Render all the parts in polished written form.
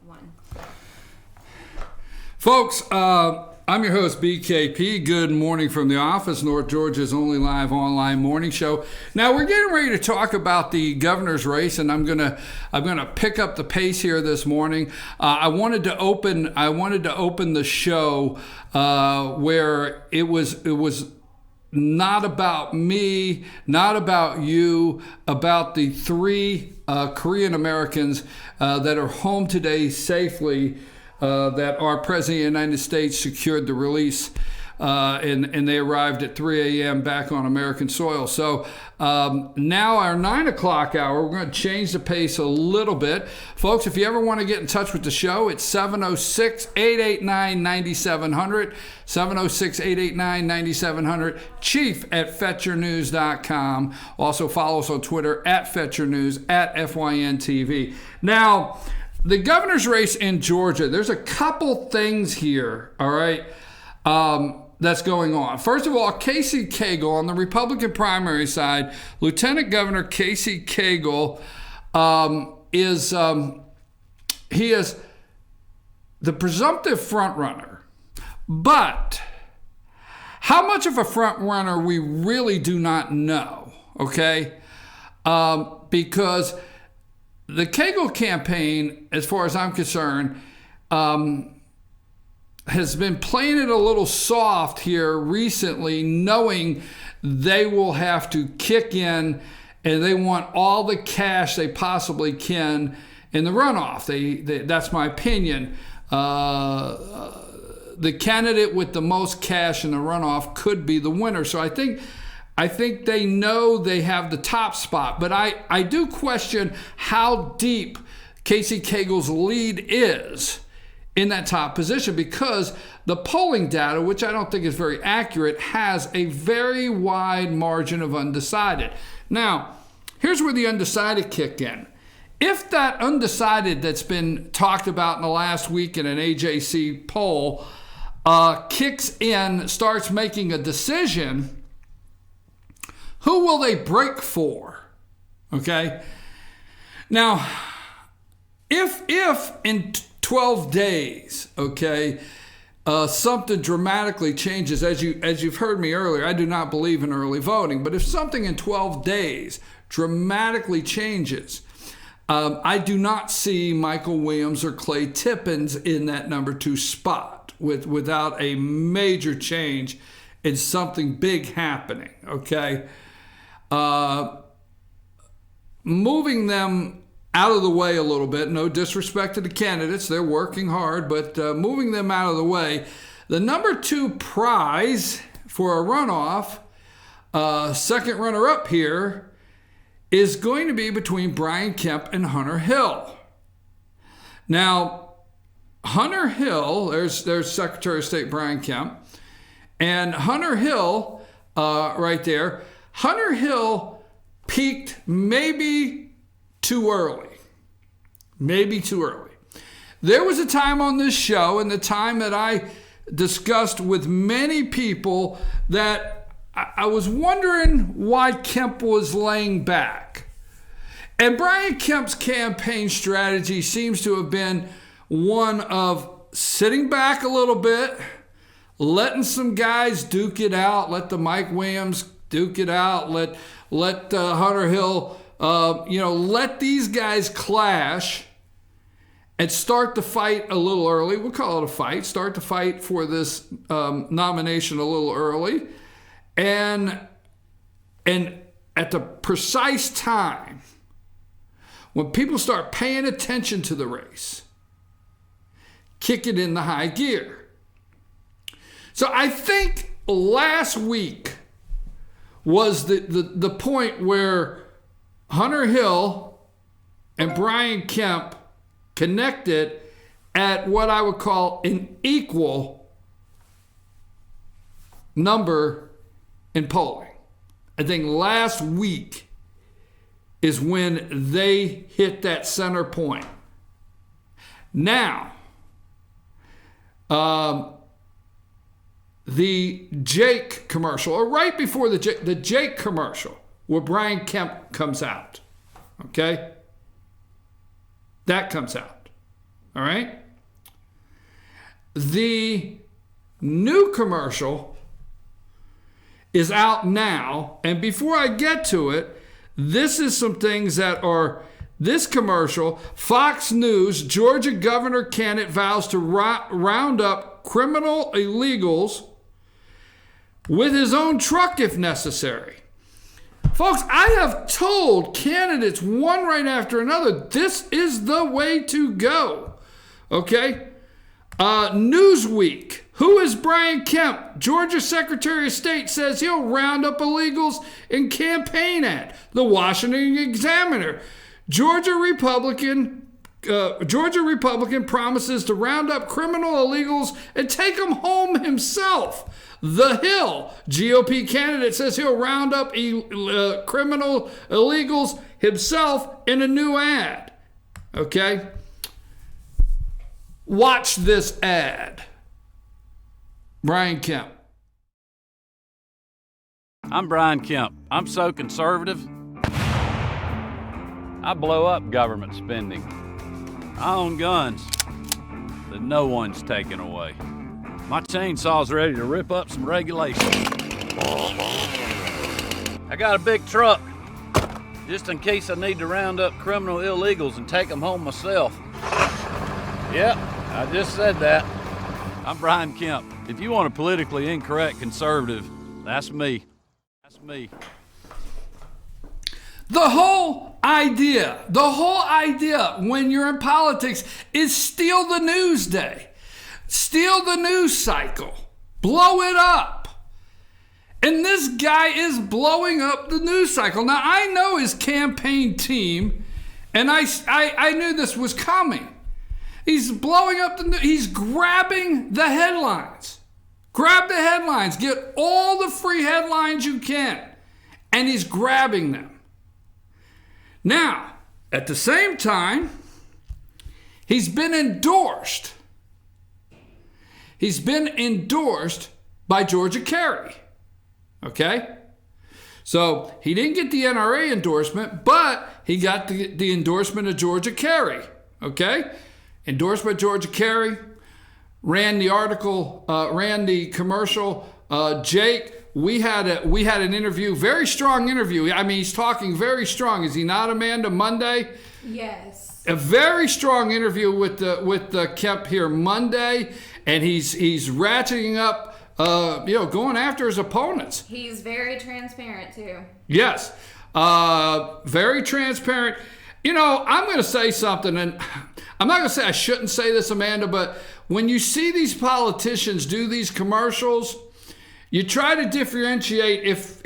one. Folks, I'm your host, BKP. Good morning from the office, North Georgia's only live online morning show. Now we're getting ready to talk about the governor's race, and I'm gonna pick up the pace here this morning. I wanted to open the show where it was not about me, not about you, about the three Korean Americans that are home today safely. That our President of the United States secured the release, and they arrived at 3 a.m. back on American soil. So now our 9 o'clock hour, we're going to change the pace a little bit. Folks, if you ever want to get in touch with the show, it's 706-889-9700, 706-889-9700, chief@fetchernews.com. Also follow us on Twitter @FetcherNews, @FYNTV. Now, the governor's race in Georgia, there's a couple things here, all right, that's going on. First of all, Casey Cagle on the Republican primary side, Lieutenant Governor Casey Cagle is the presumptive front runner. But how much of a front runner we really do not know, okay? Because the Cagle campaign, as far as I'm concerned, has been playing it a little soft here recently, knowing they will have to kick in and they want all the cash they possibly can in the runoff. That's my opinion. The candidate with the most cash in the runoff could be the winner. So I think they know they have the top spot, but I do question how deep Casey Cagle's lead is in that top position, because the polling data, which I don't think is very accurate, has a very wide margin of undecided. Now, here's where the undecided kick in. If that undecided that's been talked about in the last week in an AJC poll kicks in, starts making a decision, who will they break for? Okay. Now, if in 12 days, okay, something dramatically changes, as you've heard me earlier, I do not believe in early voting, but if something in 12 days dramatically changes, I do not see Michael Williams or Clay Tippins in that number 2 spot without a major change and something big happening, okay? Moving them out of the way a little bit, no disrespect to the candidates, they're working hard, but moving them out of the way, the number 2 prize for a runoff, second runner-up here, is going to be between Brian Kemp and Hunter Hill. Now, Hunter Hill, there's Secretary of State Brian Kemp, and Hunter Hill, right there, Hunter Hill peaked maybe too early. Maybe too early. There was a time on this show, and the time that I discussed with many people, that I was wondering why Kemp was laying back. And Brian Kemp's campaign strategy seems to have been one of sitting back a little bit, letting some guys duke it out, let the Mike Williams duke it out, let Hunter Hill, let these guys clash and start the fight a little early. We'll call it a fight. Start the fight for this nomination a little early. And at the precise time, when people start paying attention to the race, kick it in the high gear. So I think last week was the point where Hunter Hill and Brian Kemp connected at what I would call an equal number in polling. I think last week is when they hit that center point. Now, the Jake commercial, or right before the Jake commercial, where Brian Kemp comes out, okay? That comes out, All right? The new commercial is out now. And before I get to it, this is some things that are this commercial. Fox News, Georgia governor candidate vows to round up criminal illegals with his own truck if necessary. Folks, I have told candidates one right after another, this is the way to go. Okay? Newsweek. Who is Brian Kemp? Georgia Secretary of State says he'll round up illegals in campaign ad. The Washington Examiner. Georgia Republican promises to round up criminal illegals and take them home himself. The Hill, GOP candidate, says he'll round up criminal illegals himself in a new ad. Okay? Watch this ad. Brian Kemp. I'm Brian Kemp. I'm so conservative, I blow up government spending. I own guns that no one's taking away. My chainsaw's ready to rip up some regulations. I got a big truck, just in case I need to round up criminal illegals and take them home myself. Yep, I just said that. I'm Brian Kemp. If you want a politically incorrect conservative, that's me. That's me. The whole idea when you're in politics is steal the news day. Steal the news cycle. Blow it up. And this guy is blowing up the news cycle. Now, I know his campaign team, and I knew this was coming. He's blowing up he's grabbing the headlines. Grab the headlines. Get all the free headlines you can. And he's grabbing them. Now, at the same time, he's been endorsed. He's been endorsed by Georgia Carey. Okay? So he didn't get the NRA endorsement, but he got the endorsement of Georgia Carey. Okay? Endorsed by Georgia Carey. Ran the article, ran the commercial. Jake, we had an interview, very strong interview. I mean, he's talking very strong. Is he not, Amanda? Monday? Yes. A very strong interview with the Kemp here Monday, and he's ratcheting up, going after his opponents. He's very transparent too. Yes, very transparent. I'm going to say something, and I'm not going to say I shouldn't say this, Amanda, but when you see these politicians do these commercials, you try to differentiate if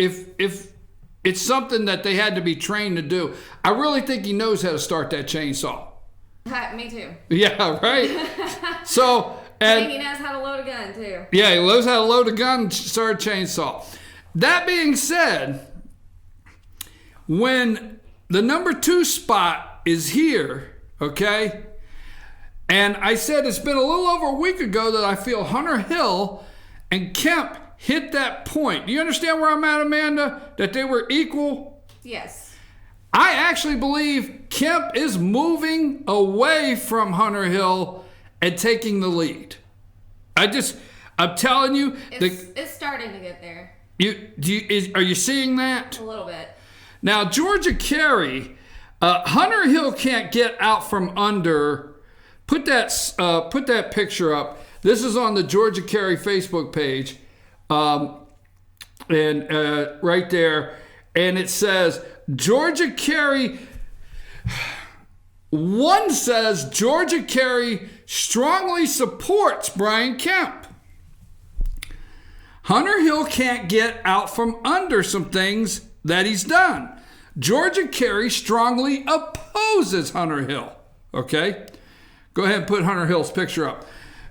it's something that they had to be trained to do. I really think he knows how to start that chainsaw. Me too. Yeah, right? So, I think he knows how to load a gun too. Yeah, he knows how to load a gun and start a chainsaw. That being said, when the number 2 spot is here, okay, and I said it's been a little over a week ago that I feel Hunter Hill and Kemp hit that point. Do you understand where I'm at, Amanda? That they were equal? Yes. I actually believe Kemp is moving away from Hunter Hill and taking the lead. I'm telling you. It's starting to get there. Are you seeing that? A little bit. Now, Georgia Carey, Hunter Hill can't get out from under. Put that picture up. This is on the Georgia Carey Facebook page. And right there, and it says Georgia Carey. One says Georgia Carey strongly supports Brian Kemp. Hunter Hill can't get out from under some things that he's done. Georgia Carey strongly opposes Hunter Hill. Okay? Go ahead and put Hunter Hill's picture up.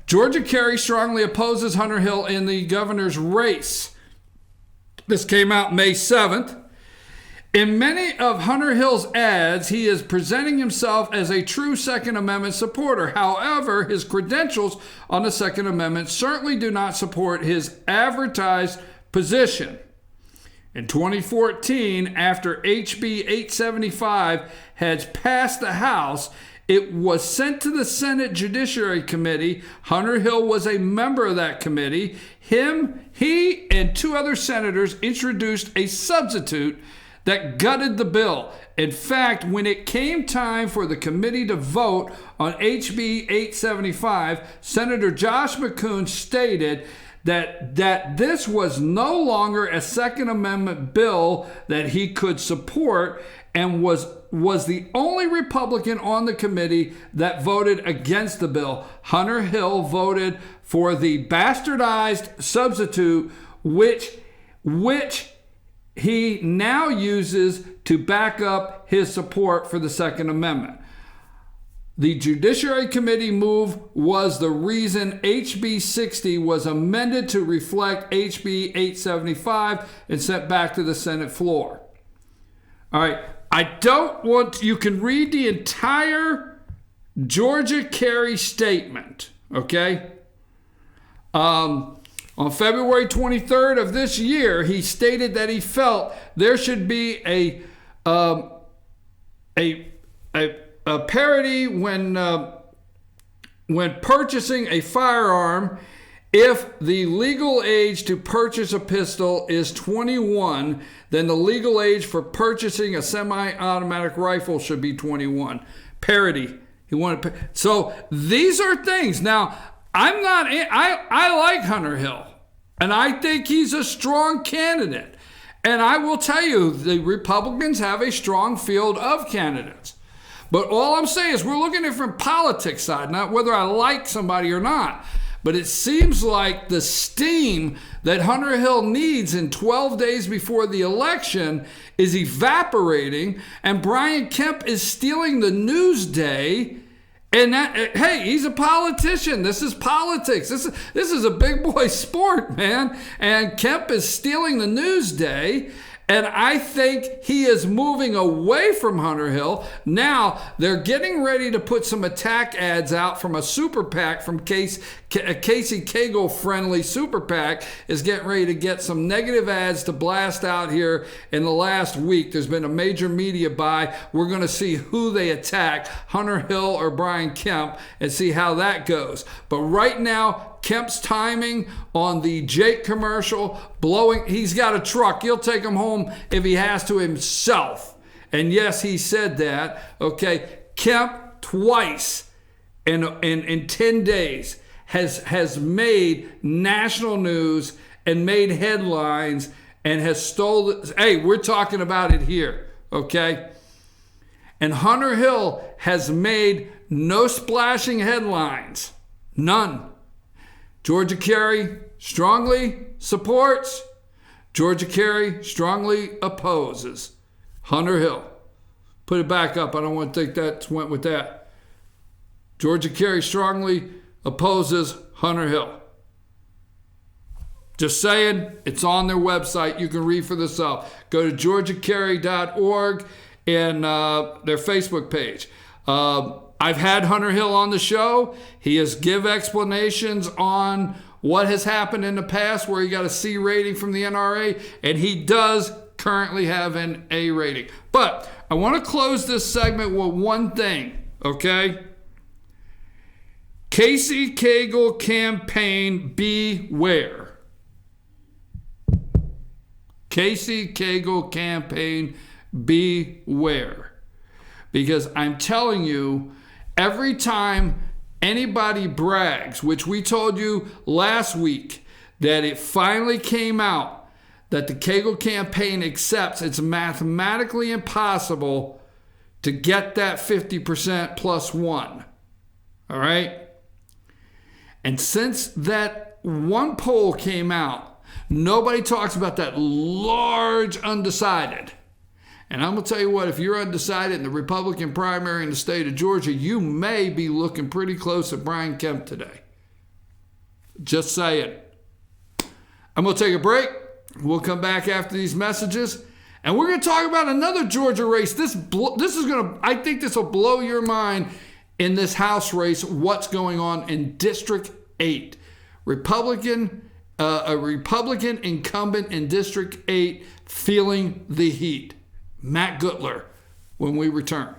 Georgia Carey strongly opposes Hunter Hill in the governor's race. This came out May 7th. In many of Hunter Hill's ads, he is presenting himself as a true Second Amendment supporter. However, his credentials on the Second Amendment certainly do not support his advertised position. In 2014, after HB 875 had passed the House, It was sent to the Senate Judiciary Committee. Hunter Hill was a member of that committee. He and two other senators introduced a substitute that gutted the bill. In fact, when it came time for the committee to vote on HB 875, Senator Josh McCoon stated that this was no longer a Second Amendment bill that he could support, and was the only Republican on the committee that voted against the bill. Hunter Hill voted for the bastardized substitute, which he now uses to back up his support for the Second Amendment. The Judiciary Committee move was the reason HB 60 was amended to reflect HB 875 and sent back to the Senate floor. All right, you can read the entire Georgia Kerry statement, okay? On February 23rd of this year, he stated that he felt there should be a parity when purchasing a firearm. If the legal age to purchase a pistol is 21, then the legal age for purchasing a semi-automatic rifle should be 21. Parity. So these are things. Now, I like Hunter Hill, and I think he's a strong candidate. And I will tell you, the Republicans have a strong field of candidates. But all I'm saying is we're looking at it from politics side, not whether I like somebody or not. But it seems like the steam that Hunter Hill needs in 12 days before the election is evaporating, and Brian Kemp is stealing the news day. And hey, he's a politician. This is politics. This is a big boy sport, man. And Kemp is stealing the news day. And I think he is moving away from Hunter Hill. Now, they're getting ready to put some attack ads out from a super PAC from Casey Cagle-friendly super PAC is getting ready to get some negative ads to blast out here in the last week. There's been a major media buy. We're going to see who they attack, Hunter Hill or Brian Kemp, and see how that goes. But right now, Kemp's timing on the Jake commercial, he's got a truck. He'll take him home if he has to himself. And yes, he said that. Okay, Kemp twice in 10 days has made national news and made headlines and has stolen. Hey, we're talking about it here, okay? And Hunter Hill has made no splashing headlines. None. Georgia Kerry strongly supports. Georgia Kerry strongly opposes. Hunter Hill. Put it back up. I don't want to think that went with that. Georgia Kerry strongly opposes Hunter Hill. Just saying, it's on their website. You can read for yourself. Go to georgiakerry.org and their Facebook page. I've had Hunter Hill on the show. He has give explanations on what has happened in the past where he got a C rating from the NRA, and he does currently have an A rating. But I want to close this segment with one thing, okay? Casey Cagle campaign, beware. Casey Cagle campaign, beware. Because I'm telling you, every time anybody brags, which we told you last week, that it finally came out that the Cagle campaign accepts it's mathematically impossible to get that 50% plus one. All right? And since that one poll came out, nobody talks about that large undecided. And I'm going to tell you what, if you're undecided in the Republican primary in the state of Georgia, you may be looking pretty close at Brian Kemp today. Just saying. I'm going to take a break. We'll come back after these messages. And we're going to talk about another Georgia race. This is going to, I think this will blow your mind in this House race, what's going on in District 8. A Republican incumbent in District 8 feeling the heat. Matt Gutler, when we return.